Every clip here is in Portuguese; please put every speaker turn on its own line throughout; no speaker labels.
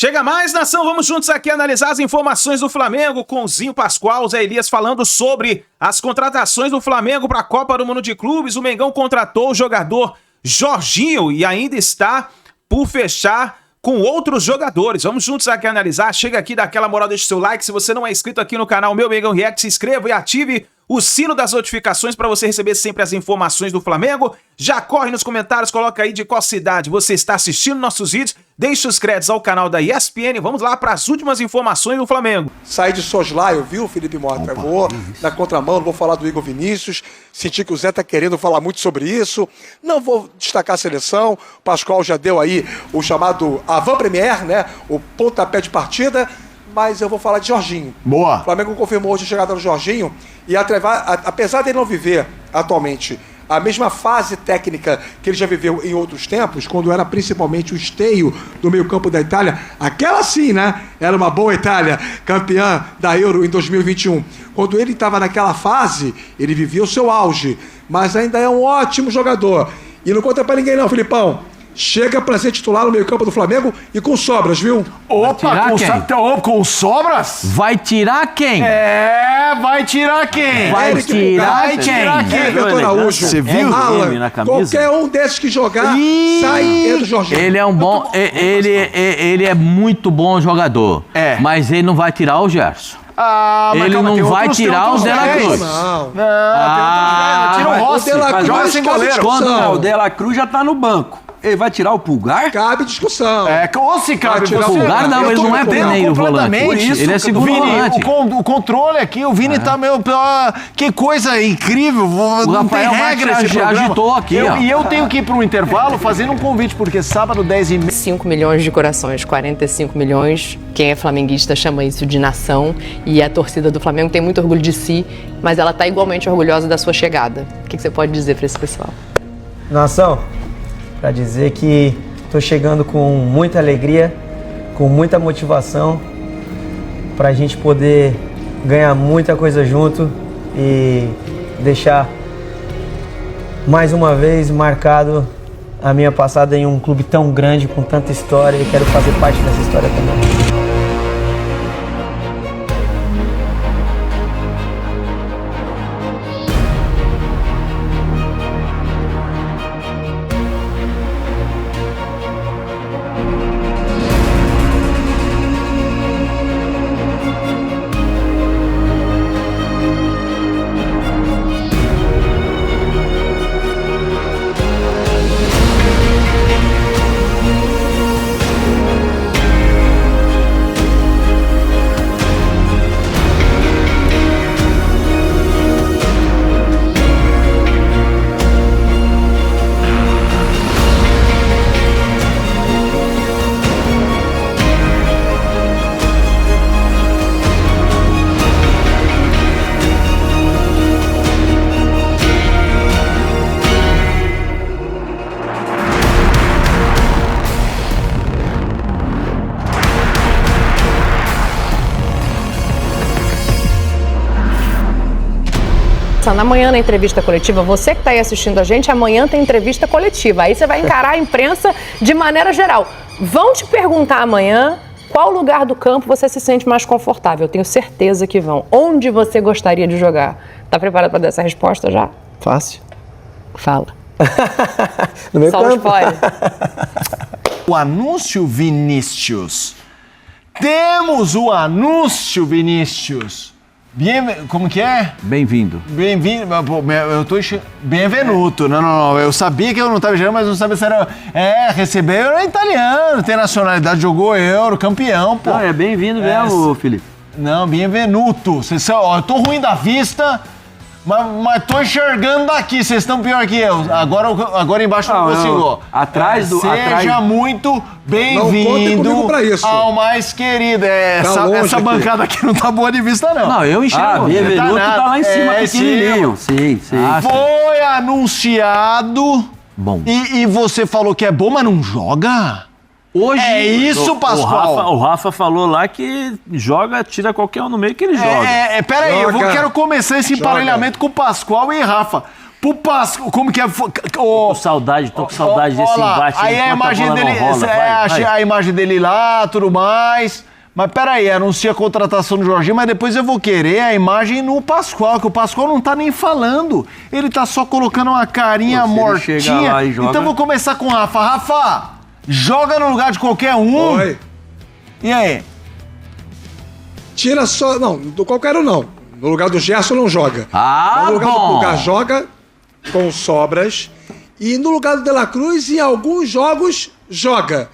Chega mais, nação, vamos juntos aqui analisar as informações do Flamengo com o Zinho Pascoal, o Zé Elias falando sobre as contratações do Flamengo para a Copa do Mundo de Clubes. O Mengão contratou o jogador Jorginho e ainda está por fechar com outros jogadores. Vamos juntos aqui analisar. Chega aqui, dá aquela moral, deixa o seu like. Se você não é inscrito aqui no canal Meu Mengão React, se inscreva e ative o sino das notificações para você receber sempre as informações do Flamengo. Já corre nos comentários, coloca aí de qual cidade você está assistindo nossos vídeos. Deixe os créditos ao canal da ESPN. Vamos lá para as últimas informações do Flamengo.
Sai de Soslaio, viu, Felipe Mota? Vou na contramão, não vou falar do Igor Vinícius. Senti que o Zé tá querendo falar muito sobre isso. Não vou destacar a seleção. O Pascoal já deu aí o chamado avant-première, né? O pontapé de partida. Mas eu vou falar de Jorginho.
Boa.
O Flamengo confirmou hoje a chegada do Jorginho e apesar dele não viver atualmente a mesma fase técnica que ele já viveu em outros tempos, quando era principalmente o esteio do meio-campo da Itália, aquela sim, né? Era uma boa Itália, campeã da Euro em 2021. Quando ele estava naquela fase, ele vivia o seu auge, mas ainda é um ótimo jogador. E não conta pra ninguém não, Filipão. Chega pra ser titular no meio-campo do Flamengo e com sobras, viu?
Opa, com sobras?
Vai tirar quem?
Vai tirar quem?
Vai tirar quem?
Everton Araújo,
Você viu?
Alan, qualquer um desses que jogar, sai do Jorginho.
Ele é um bom... Ele é muito bom jogador. Mas ele não vai tirar o Gerson. Ele não vai tirar o De La Cruz.
Não.
Tira o Rossi. Joga sem goleiro.
O De La Cruz já tá no banco. Ele vai tirar o Pulgar?
Cabe discussão.
Ou se cabe
tirar
O Pulgar não, ele não é primeiro volante. Ele é segundo volante.
O controle aqui, o Vini tá meio... Que coisa incrível. Não tem regra esse programa.
Agitou aqui, ó.
E eu tenho que ir para um intervalo fazendo um convite, porque sábado, 10h30...
5 milhões de corações, 45 milhões. Quem é flamenguista chama isso de nação. E a torcida do Flamengo tem muito orgulho de si, mas ela tá igualmente orgulhosa da sua chegada. O que você pode dizer para esse pessoal?
Nação, para dizer que estou chegando com muita alegria, com muita motivação, para a gente poder ganhar muita coisa junto e deixar mais uma vez marcado a minha passada em um clube tão grande, com tanta história, e quero fazer parte dessa história também.
Amanhã na entrevista coletiva, você que está aí assistindo a gente, amanhã tem entrevista coletiva. Aí você vai encarar a imprensa de maneira geral. Vão te perguntar amanhã qual lugar do campo você se sente mais confortável. Eu tenho certeza que vão. Onde você gostaria de jogar? Tá preparado para dar essa resposta já?
Fácil.
Fala.
No meio
Só
campo.
spoiler.
O anúncio, Vinícius. Temos o anúncio, Vinícius. Como que é?
Bem-vindo.
Bem-vindo. Eu tô Benvenuto. Não. Eu sabia que eu não estava gerando, mas não sabia se era. Recebeu é italiano, tem nacionalidade, jogou Euro, campeão, pô.
Não, é bem-vindo mesmo, Felipe.
Não, benvenuto. Eu tô ruim da vista, mas tô enxergando daqui. Vocês estão pior que eu. Agora embaixo não consigo. Seja muito bem-vindo ao mais querido. Essa bancada aqui não tá boa de vista, não.
Não, eu enxergo.
Benvenuto tá lá em cima, pequenininho. Sim.
Foi anunciado.
Bom.
E você falou que é bom, mas não joga?
Hoje,
é isso, Pascoal?
O Rafa falou lá que tira qualquer um no meio que ele joga.
Pera aí, quero começar esse emparelhamento com o Pascoal e Rafa. pro Pascoal, como que é?
Tô com saudade desse embate.
Aí a imagem dele, achei a imagem dele lá, tudo mais. Mas peraí, anuncia a contratação do Jorginho, mas depois eu vou querer a imagem no Pascoal, que o Pascoal não tá nem falando. Ele tá só colocando uma carinha mortinha. Então eu vou começar com o Rafa. Rafa, joga no lugar de qualquer um.
Oi.
E aí?
Tira só... Não, do qualquer um não. No lugar do Gerson não joga. No lugar do Pulgar joga com sobras. E no lugar do De La Cruz, em alguns jogos, joga.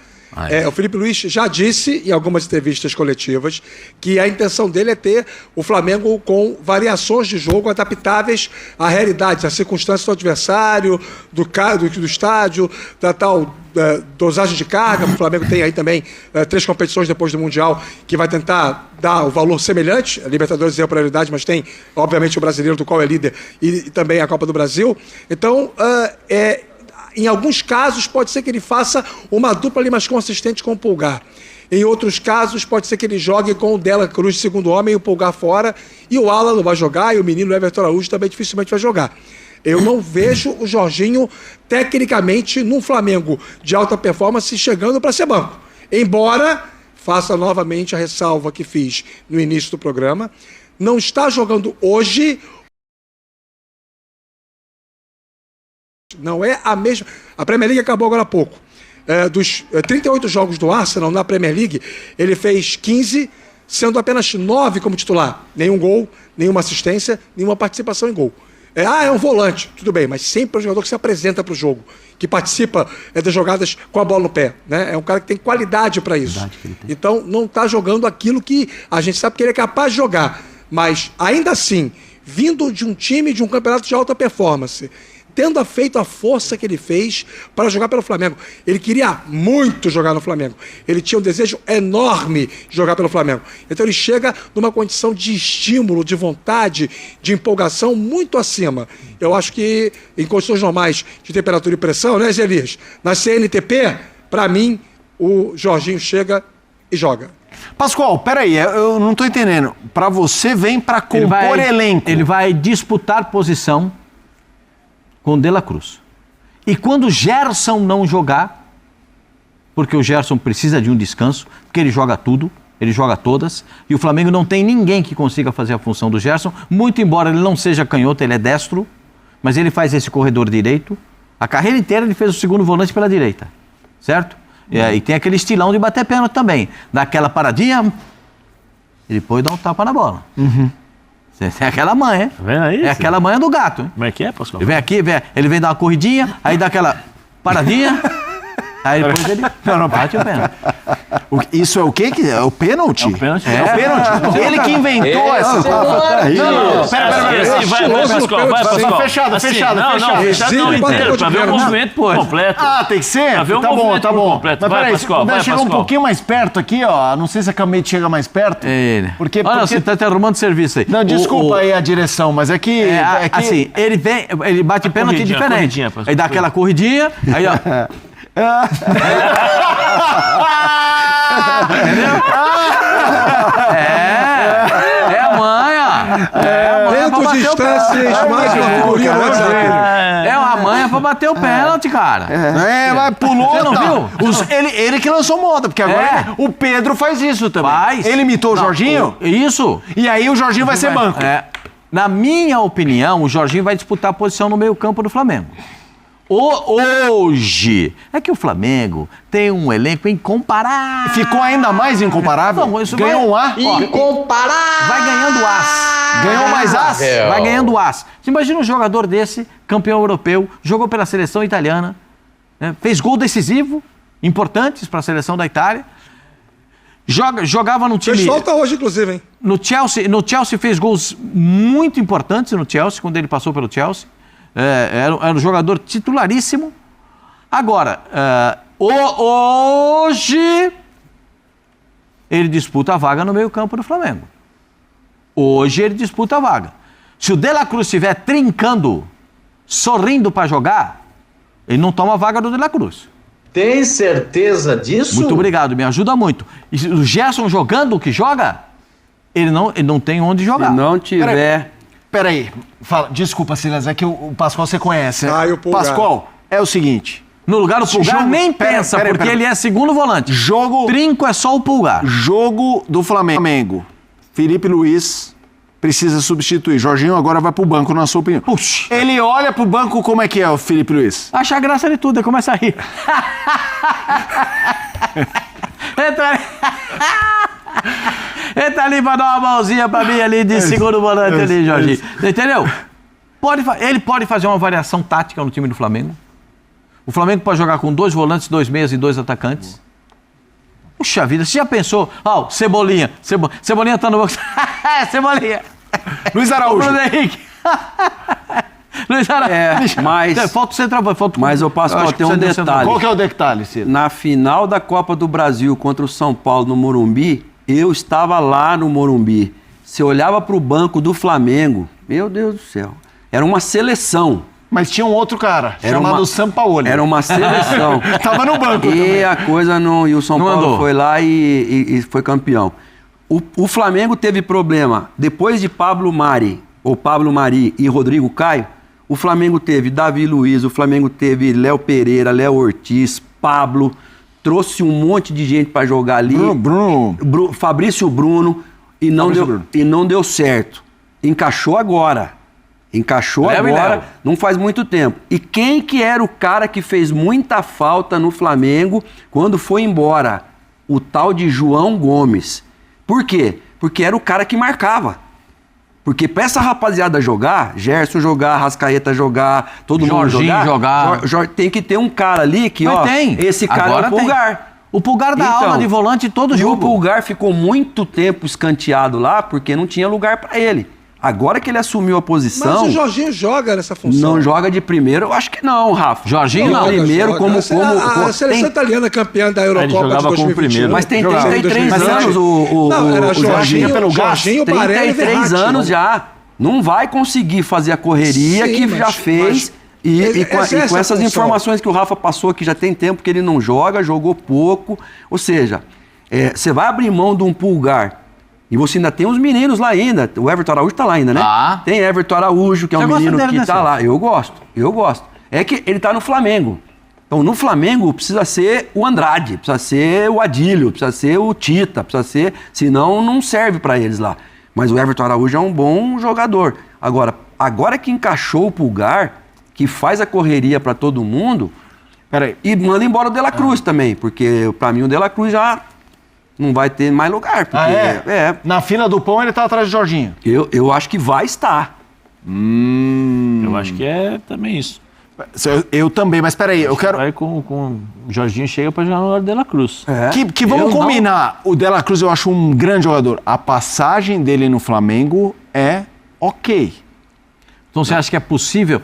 O Felipe Luiz já disse em algumas entrevistas coletivas que a intenção dele é ter o Flamengo com variações de jogo adaptáveis à realidade, às circunstâncias do adversário, do estádio, da tal dosagem de carga. O Flamengo tem aí também 3 competições depois do Mundial que vai tentar dar o valor semelhante. A Libertadores é a prioridade, mas tem, obviamente, o Brasileiro, do qual é líder, e também a Copa do Brasil. Então, em alguns casos, pode ser que ele faça uma dupla ali mais consistente com o Pulgar. Em outros casos, pode ser que ele jogue com o De La Cruz, segundo homem, e o Pulgar fora. E o Alan não vai jogar, e o menino Everton Araújo também dificilmente vai jogar. Eu não vejo o Jorginho, tecnicamente, num Flamengo de alta performance, chegando para ser banco. Embora, faça novamente a ressalva que fiz no início do programa, não está jogando hoje... Não é a mesma... A Premier League acabou agora há pouco. Dos 38 jogos do Arsenal na Premier League, ele fez 15, sendo apenas 9 como titular. Nenhum gol, nenhuma assistência, nenhuma participação em gol. É um volante, tudo bem, mas sempre é um jogador que se apresenta para o jogo, que participa das jogadas com a bola no pé. Né? É um cara que tem qualidade para isso. Então, não está jogando aquilo que a gente sabe que ele é capaz de jogar. Mas, ainda assim, vindo de um time de um campeonato de alta performance... tendo feito a força que ele fez para jogar pelo Flamengo. Ele queria muito jogar no Flamengo. Ele tinha um desejo enorme de jogar pelo Flamengo. Então ele chega numa condição de estímulo, de vontade, de empolgação muito acima. Eu acho que em condições normais de temperatura e pressão, né, Zé Elias? Na CNTP, para mim, o Jorginho chega e joga.
Pascoal, peraí, eu não tô entendendo. Para você, vem para compor elenco.
Ele vai disputar posição com De La Cruz. E quando o Gerson não jogar, porque o Gerson precisa de um descanso, porque ele joga tudo, ele joga todas, e o Flamengo não tem ninguém que consiga fazer a função do Gerson, muito embora ele não seja canhoto, ele é destro, mas ele faz esse corredor direito. A carreira inteira ele fez o segundo volante pela direita, certo? E tem aquele estilão de bater pênalti também. Dá aquela paradinha, ele depois dá um tapa na bola. É aquela manha, é aquela manha do gato. Hein?
Como é que é, Pascoal?
Ele vem aqui, ele vem dar uma corridinha, aí dá aquela paradinha, aí depois ele bate o pênalti.
Isso é o quê? É o pênalti?
É o pênalti.
É o pênalti. Ele que inventou essa...
Não, pera. Vai, Pascoal, vai, Pascoal.
Fechado.
Não inteiro, pra ver o movimento completo.
Tem que ser?
Pra ver o movimento completo. Vai, Pascoal, vai,
Chega um pouquinho mais perto aqui, ó. Não sei se a Camete chega mais perto.
Porque você tá arrumando serviço aí.
Não, desculpa aí a direção, mas é que...
Assim, ele bate pênalti diferente. Aí dá aquela corridinha, aí ó... Entendeu? É a manha.
Dentro de instâncias mais uma figurinha no WhatsApp.
É uma manha pra bater o pênalti, cara.
Mas pulou.
Você não viu?
Ele que lançou moda, porque agora o Pedro faz isso também. Ele imitou o Jorginho?
Isso.
E aí o Jorginho vai ser banco.
Na minha opinião, o Jorginho vai disputar a posição no meio-campo do Flamengo. Hoje, é que o Flamengo tem um elenco incomparável.
Ficou ainda mais incomparável?
Não, isso
ganhou um A?
Incomparável!
Vai ganhando as.
Ganhou mais as?
Vai ganhando as. Você imagina um jogador desse, campeão europeu, jogou pela seleção italiana, né, fez gol decisivo, importantes para a seleção da Itália, jogava no time...
Fez falta hoje, inclusive, hein?
No Chelsea fez gols muito importantes no Chelsea, quando ele passou pelo Chelsea. Era um jogador titularíssimo. Agora, hoje, ele disputa a vaga no meio-campo do Flamengo. Hoje ele disputa a vaga. Se o De La Cruz estiver trincando, sorrindo para jogar, ele não toma a vaga do De La Cruz.
Tem certeza disso?
Muito obrigado, me ajuda muito. E o Gerson jogando o que joga, ele não tem onde jogar.
Se não tiver...
Peraí, desculpa, Silas, é que o Pascoal você conhece, né?
Ah, e o Pulgar.
Pascoal, é o seguinte...
No lugar do Pulgar,
Jogo-
nem
pera,
pensa,
pera,
porque
pera.
ele é segundo volante.
Jogo...
Trinco é só o Pulgar.
Jogo do Flamengo. Felipe Luiz precisa substituir. Jorginho agora vai pro banco, na sua opinião.
Puxa.
Ele olha pro banco, como é que é o Felipe Luiz?
Acha graça de tudo, ele começa a rir. Entra ali pra dar uma mãozinha pra mim ali de segundo volante ali, Jorginho. Entendeu? Ele pode fazer uma variação tática no time do Flamengo. O Flamengo pode jogar com 2 volantes, 2 meias e 2 atacantes. Puxa vida, você já pensou? Ó, Cebolinha. Cebolinha tá no banco. Cebolinha.
Luiz Araújo.
Bruno Henrique. Luiz Araújo.
Mas...
Falta o centroavante.
Mas eu passo pra ter um detalhe.
Qual que é o detalhe, Ciro?
Na final da Copa do Brasil contra o São Paulo no Morumbi, eu estava lá no Morumbi. Você olhava pro banco do Flamengo, meu Deus do céu, era uma seleção.
Mas tinha um outro cara, chamado Sampaoli.
Era uma seleção.
Tava no banco
e
também.
a coisa não... E o São
Não
Paulo
andou.
foi lá e foi campeão. O Flamengo teve problema. Depois de Pablo Mari e Rodrigo Caio, o Flamengo teve Davi Luiz, o Flamengo teve Léo Pereira, Léo Ortiz, Pablo, trouxe um monte de gente para jogar ali. Fabrício Bruno, e não deu certo. Encaixou agora. Não faz muito tempo. E quem que era o cara que fez muita falta no Flamengo quando foi embora? O tal de João Gomes. Por quê? Porque era o cara que marcava. Porque pra essa rapaziada jogar, Gerson jogar, Rascaeta jogar, todo
Jorginho
mundo jogar, tem que ter um cara ali que,
Mas tem.
Esse cara
Agora
é o Pulgar.
tem. O Pulgar dá aula de volante todo
E
jogo.
o Pulgar ficou muito tempo escanteado lá porque não tinha lugar pra ele. Agora que ele assumiu a posição...
Mas o Jorginho joga nessa função.
Não joga de primeiro? Eu acho que não, Rafa.
Jorginho não.
Primeiro,
joga. A seleção italiana campeã da Eurocopa de 2021.
Mas tem 33 anos
Não, era
o Jorginho
pelo
Jorginho, 33 anos já. Não vai conseguir fazer a correria que já fez. E com essas informações que o Rafa passou, que já tem tempo que ele não joga, jogou pouco. Ou seja, você vai abrir mão de um Pulgar. E você ainda tem uns meninos lá ainda. O Everton Araújo tá lá ainda, né?
Ah.
Tem Everton Araújo, que é um menino que tá lá. Eu gosto. É que ele tá no Flamengo. Então, no Flamengo, precisa ser o Andrade, precisa ser o Adílio, precisa ser o Tita, precisa ser... Senão, não serve pra eles lá. Mas o Everton Araújo é um bom jogador. Agora que encaixou o Pulgar, que faz a correria pra todo mundo...
Peraí.
E manda embora o De La Cruz também, porque pra mim o De La Cruz já... não vai ter mais lugar. Porque
Na fila do pão ele tá atrás de Jorginho.
Eu acho que vai estar.
Eu acho que é também isso.
Eu também, mas peraí, eu quero...
Vai com o Jorginho chega pra jogar no lado de La Cruz.
Que vamos combinar. O De La Cruz eu acho um grande jogador. A passagem dele no Flamengo é ok.
Então você acha que é possível?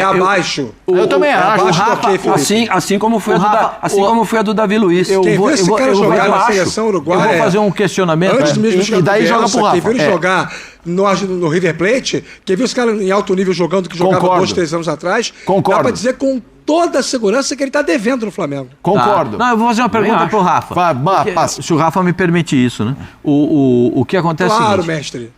Abaixo.
Eu também acho.
Abaixo do ok, Felipe.
Assim como foi a do Davi Luiz.
Quem viu esse cara jogar na seleção
Eu
uruguaia...
vou fazer um questionamento.
Antes mesmo de
E daí joga pro Rafa.
Quem viu ele jogar no River Plate, quem viu esse cara em alto nível jogando, que jogava 2, 3 anos atrás,
Concordo.
dá pra dizer com toda a segurança que ele tá devendo no Flamengo.
Concordo.
Não, eu vou fazer uma pergunta pro Rafa.
Passa.
Se o Rafa me permite isso, né? O que acontece é o
Claro,
seguinte,
mestre.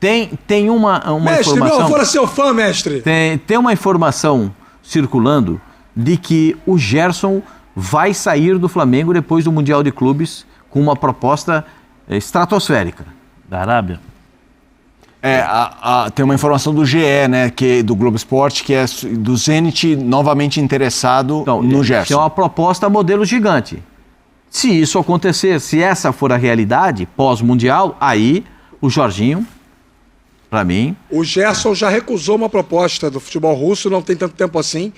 Tem uma
Mestre,
informação...
meu, fora seu fã, mestre.
Tem uma informação circulando de que o Gerson vai sair do Flamengo depois do Mundial de Clubes com uma proposta estratosférica.
Da Arábia?
Tem uma informação do GE, né, do Globo Esporte, que é do Zenit novamente interessado no Gerson.
É uma proposta modelo gigante. Se isso acontecer, se essa for a realidade pós-mundial, aí o Jorginho, para mim...
O Gerson já recusou uma proposta do futebol russo, não tem tanto tempo assim.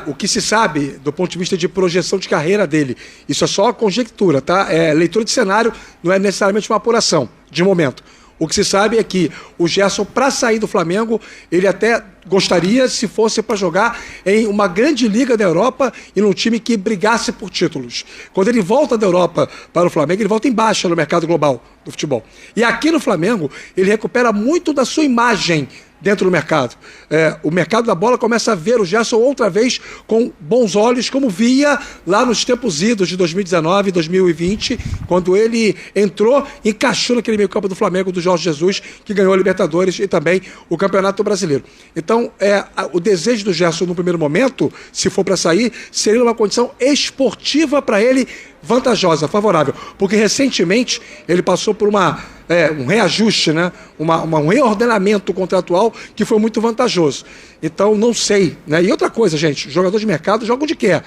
O que se sabe do ponto de vista de projeção de carreira dele. Isso é só conjectura, tá? Leitura de cenário, não é necessariamente uma apuração de momento. O que se sabe é que o Gerson, para sair do Flamengo, ele até gostaria se fosse para jogar em uma grande liga da Europa e num time que brigasse por títulos. Quando ele volta da Europa para o Flamengo, ele volta em baixa no mercado global do futebol. E aqui no Flamengo, ele recupera muito da sua imagem dentro do mercado. O mercado da bola começa a ver o Gerson outra vez com bons olhos, como via lá nos tempos idos de 2019 e 2020, quando ele entrou e encaixou naquele meio campo do Flamengo, do Jorge Jesus, que ganhou a Libertadores e também o Campeonato Brasileiro. Então, o desejo do Gerson no primeiro momento, se for para sair, seria uma condição esportiva para ele vantajosa, favorável, porque recentemente ele passou por um reajuste, né? Um reordenamento contratual que foi muito vantajoso. Então, não sei, né? E outra coisa, gente, jogador de mercado joga onde quer.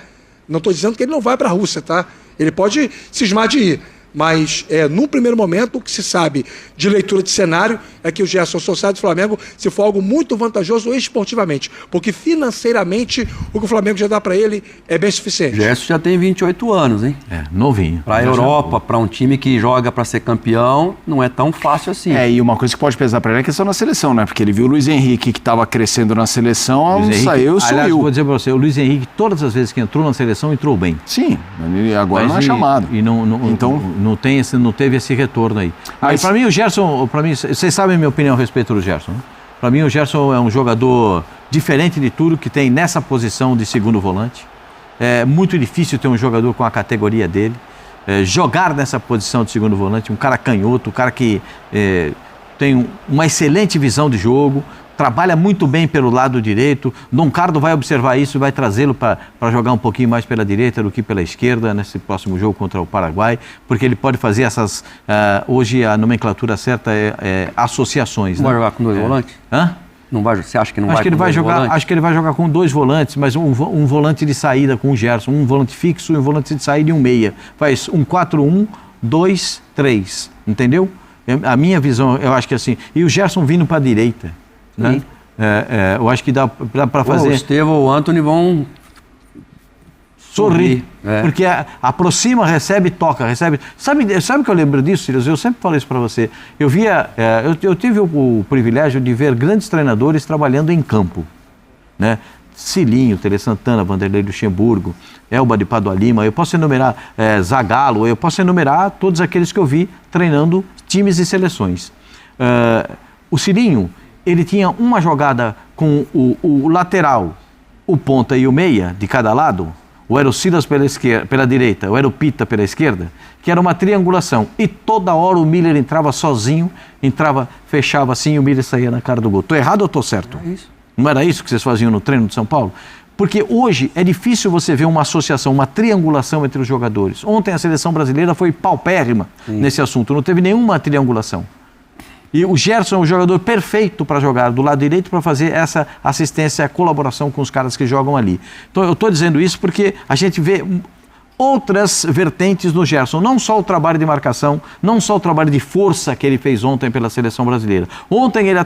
Não estou dizendo que ele não vai para a Rússia, tá? Ele pode cismar de ir. Mas, num primeiro momento, o que se sabe de leitura de cenário é que o Gerson, associado do Flamengo, se for algo muito vantajoso esportivamente. Porque, financeiramente, o que o Flamengo já dá para ele é bem suficiente.
O Gerson já tem 28 anos, hein?
Novinho.
Para a Europa, para um time que joga para ser campeão, não é tão fácil assim.
E uma coisa que pode pesar para ele é a questão na seleção, né? Porque ele viu o Luiz Henrique, que estava crescendo na seleção, saiu e sumiu.
Aliás, vou dizer para você, o Luiz Henrique, todas as vezes que entrou na seleção, entrou bem.
Sim, agora não é chamado.
Então, não teve esse retorno aí. Para mim, o Gerson, vocês sabem a minha opinião a respeito do Gerson. Né? Para mim, o Gerson é um jogador diferente de tudo que tem nessa posição de segundo volante. É muito difícil ter um jogador com a categoria dele. Jogar nessa posição de segundo volante, um cara canhoto, um cara que tem uma excelente visão de jogo, trabalha muito bem pelo lado direito. Dom Cardo vai observar isso e vai trazê-lo para jogar um pouquinho mais pela direita do que pela esquerda nesse próximo jogo contra o Paraguai, porque ele pode fazer essas... hoje a nomenclatura certa é associações.
Não vai jogar com dois volantes? Não vai, você acha que não vai com dois volantes?
Acho que ele vai jogar com dois volantes, mas um volante de saída com o Gerson, um volante fixo e um volante de saída e um meia. Faz um 4-1, 2-3, entendeu? A minha visão, eu acho que assim... E o Gerson vindo para a direita. Né? Eu acho que dá para fazer.
O Estevão ou o Antony vão
sorrir. Porque aproxima, recebe, toca, recebe. Sabe o que eu lembro disso, Silas? Eu sempre falo isso para você. Eu tive o privilégio de ver grandes treinadores trabalhando em campo, né? Cilinho, Tele Santana, Vanderlei Luxemburgo, Elba de Padua Lima, eu posso enumerar Zagallo, eu posso enumerar todos aqueles que eu vi treinando times e seleções. O Cilinho, ele tinha uma jogada com o lateral, o ponta e o meia de cada lado, ou era o Silas pela direita, ou era o Pita pela esquerda, que era uma triangulação. E toda hora o Miller entrava sozinho, fechava assim e o Miller saía na cara do gol. Estou errado ou estou certo?
É isso.
Não era isso que vocês faziam no treino de São Paulo? Porque hoje é difícil você ver uma associação, uma triangulação entre os jogadores. Ontem a seleção brasileira foi paupérrima nesse assunto, não teve nenhuma triangulação. E o Gerson é um jogador perfeito para jogar do lado direito para fazer essa assistência, colaboração com os caras que jogam ali. Então eu estou dizendo isso porque a gente vê outras vertentes no Gerson, não só o trabalho de marcação, não só o trabalho de força que ele fez ontem pela seleção brasileira. Ontem ele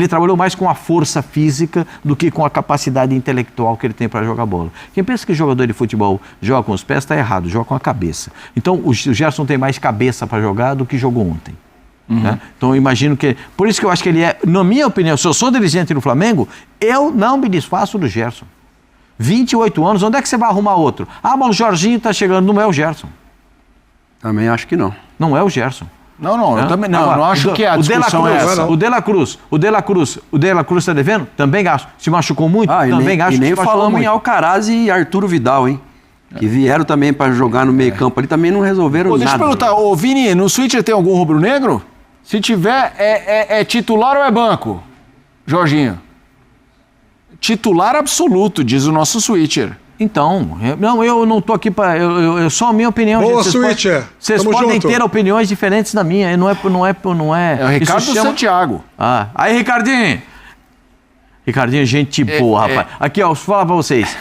trabalhou mais com a força física do que com a capacidade intelectual que ele tem para jogar bola. Quem pensa que jogador de futebol joga com os pés está errado, joga com a cabeça. Então o Gerson tem mais cabeça para jogar do que jogou ontem. Né? Então eu imagino que... Por isso que eu acho que ele é, na minha opinião, se eu sou dirigente do Flamengo, eu não me desfaço do Gerson. 28 anos, onde é que você vai arrumar outro? Mas o Jorginho está chegando, não é o Gerson.
Também acho que não.
Não é o Gerson.
Não, eu também não. Não acho que a discussão é essa.
O De La Cruz está devendo? Também acho. Se machucou muito? Também acho.
E nem falamos em Alcaraz e Arturo Vidal, hein? Que vieram também para jogar no meio campo ali, também não resolveram nada.
Deixa eu perguntar, Vini, no Switcher tem algum rubro-negro? Se tiver, é titular ou é banco? Jorginho? Titular absoluto, diz o nosso Switcher.
Então, eu não estou aqui para... Só a minha opinião.
Boa, Switcher.
Vocês podem ter opiniões diferentes da minha. Não é.
É o Ricardo Santiago.
Aí, Ricardinho. Ricardinho, gente boa, rapaz. Aqui, ó, vou falar para vocês.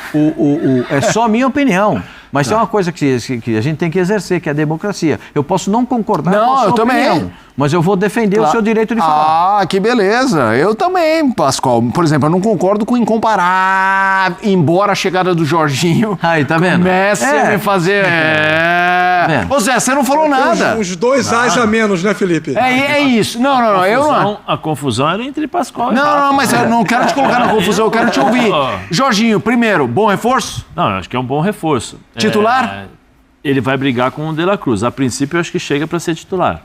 É só a minha opinião. Mas tem uma coisa que a gente tem que exercer, que é a democracia. Eu posso não concordar com a sua opinião, também. Mas eu vou defender o seu direito de falar.
Que beleza. Eu também, Pascoal. Por exemplo, eu não concordo com incomparável, embora a chegada do Jorginho
aí, tá vendo?
comece a me fazer... Ô Zé, você não falou nada.
Uns 2 A's a menos, né, Felipe?
É isso. Não, eu não...
A confusão era entre Pascoal e
Não, mas eu não quero te colocar na confusão, eu quero te ouvir. Jorginho, primeiro, bom reforço?
Não, eu acho que é um bom reforço.
Titular?
Ele vai brigar com o De La Cruz. A princípio, eu acho que chega para ser titular.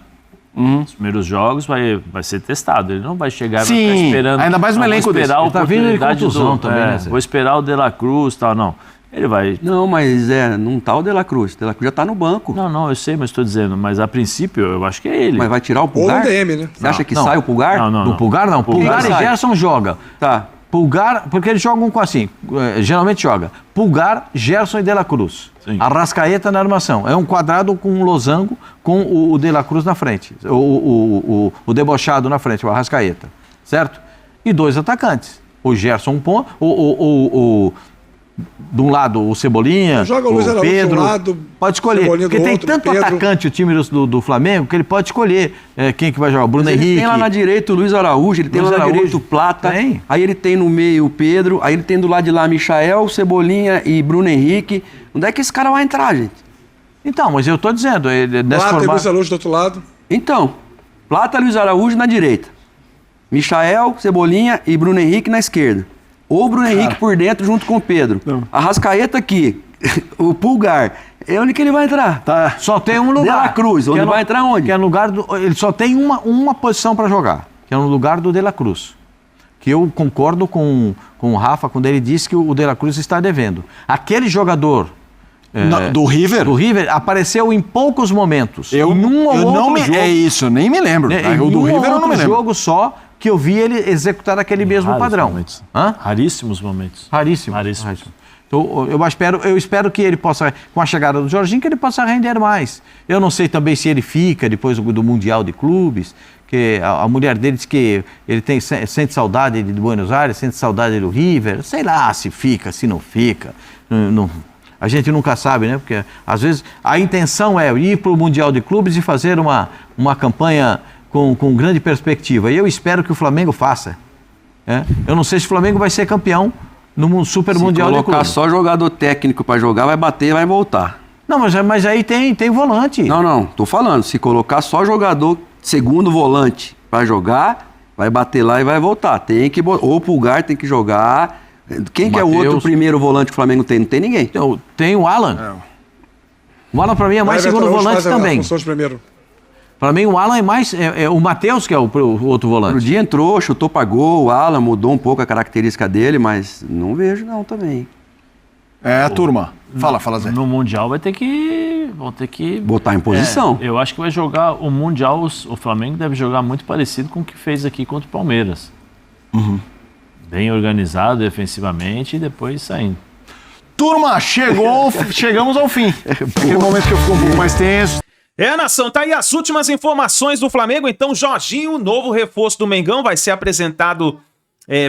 Os primeiros jogos vai ser testado. Ele não vai chegar e
Sim,
vai ficar esperando.
ainda mais no elenco desse.
Ele
tá vindo de contusão também, né, Zé?
Vou esperar o De La Cruz e tal, não. Ele vai...
Não, mas não tá o De La Cruz. O De La Cruz já tá no banco.
Não, eu sei, mas estou dizendo. Mas a princípio, eu acho que é ele.
Mas vai tirar o
Ou
Pulgar?
no DM, né?
Você acha que sai o Pulgar?
Não.
O Pulgar não. Pulgar e
sai.
Gerson joga.
Tá.
Pulgar, porque eles jogam com assim, geralmente joga Pulgar, Gerson e De La Cruz.
Sim.
Arrascaeta na armação. É um quadrado com um losango com o De La Cruz na frente. O debochado na frente, o Arrascaeta. Certo? E 2 atacantes. O Gerson um ponto, de um lado o Cebolinha,
Joga o Luiz Araújo
Pedro,
de um lado,
pode escolher,
Cebolinha
porque
do
tem
outro,
tanto
Pedro.
atacante o time do Flamengo que ele pode escolher quem que vai jogar, o Bruno
Mas ele
Henrique.
tem lá na direita o Luiz Araújo, ele tem
Luiz
lá na
Araújo.
direita o Plata,
Tem.
aí ele tem no meio o Pedro, aí ele tem do lado de lá Michael, Cebolinha e Bruno Henrique. Onde é que esse cara vai entrar, gente?
Então, mas eu tô dizendo, nessa
Plata e
forma...
Luiz Araújo do outro lado.
Então, Plata, Luiz Araújo na direita, Michael, Cebolinha e Bruno Henrique na esquerda. Ou o Bruno Henrique por dentro junto com o Pedro. Arrascaeta aqui, o Pulgar. É onde que ele vai entrar?
Tá. Só tem um lugar.
De La Cruz, onde vai entrar onde?
Que é no lugar ele só tem uma posição para jogar, que é no lugar do De La Cruz. Que eu concordo com o Rafa quando ele disse que o De La Cruz está devendo. Aquele jogador
Do River?
do River apareceu em poucos momentos. Num ou
eu não
outro
me,
jogo,
é isso, nem me lembro.
em
O do
um ou
River eu não me
outro
lembro.
jogo só que eu vi ele executar aquele mesmo
Raros
padrão.
momentos.
Hã?
Raríssimos momentos.
Raríssimo. Então, eu espero que ele possa, com a chegada do Jorginho, que ele possa render mais. Eu não sei também se ele fica depois do Mundial de Clubes, que a mulher dele diz que ele sente saudade de Buenos Aires, sente saudade do River. Sei lá se fica, se não fica. A gente nunca sabe, né? Porque às vezes a intenção é ir para o Mundial de Clubes e fazer uma campanha com grande perspectiva. E eu espero que o Flamengo faça. Eu não sei se o Flamengo vai ser campeão no Super Mundial de Clubes.
Se colocar só jogador técnico para jogar, vai bater e vai voltar.
Não, mas aí tem volante.
Não, tô falando. Se colocar só jogador segundo volante para jogar, vai bater lá e vai voltar. Ou o Pulgar tem que jogar. Quem que é o outro primeiro volante que o Flamengo tem? Não tem ninguém.
Tem o Alan. O Alan para mim é mais segundo volante também. Para mim o Alan é mais... o Matheus que é o outro volante.
O dia entrou, chutou para gol, o Alan mudou um pouco a característica dele, mas não vejo não também.
Turma. Fala, Zé.
No Mundial vão ter que
botar em posição.
Eu acho que vai jogar o Mundial, o Flamengo deve jogar muito parecido com o que fez aqui contra o Palmeiras. Bem organizado defensivamente e depois saindo.
Turma, chegamos ao fim. Aquele momento que eu fico um pouco mais tenso.
Nação, tá aí as últimas informações do Flamengo. Então, Jorginho, novo reforço do Mengão, vai ser apresentado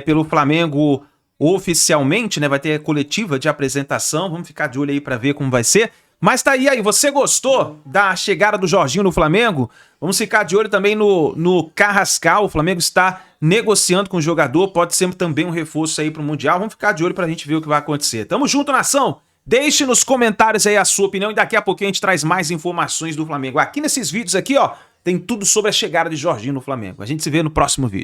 pelo Flamengo oficialmente, né? Vai ter coletiva de apresentação. Vamos ficar de olho aí pra ver como vai ser. Mas tá aí, você gostou da chegada do Jorginho no Flamengo? Vamos ficar de olho também no Carrascal. O Flamengo está negociando com o jogador, pode ser também um reforço aí pro Mundial. Vamos ficar de olho pra gente ver o que vai acontecer. Tamo junto, nação! Deixe nos comentários aí a sua opinião e daqui a pouquinho a gente traz mais informações do Flamengo. Aqui nesses vídeos aqui, ó, tem tudo sobre a chegada de Jorginho no Flamengo. A gente se vê no próximo vídeo.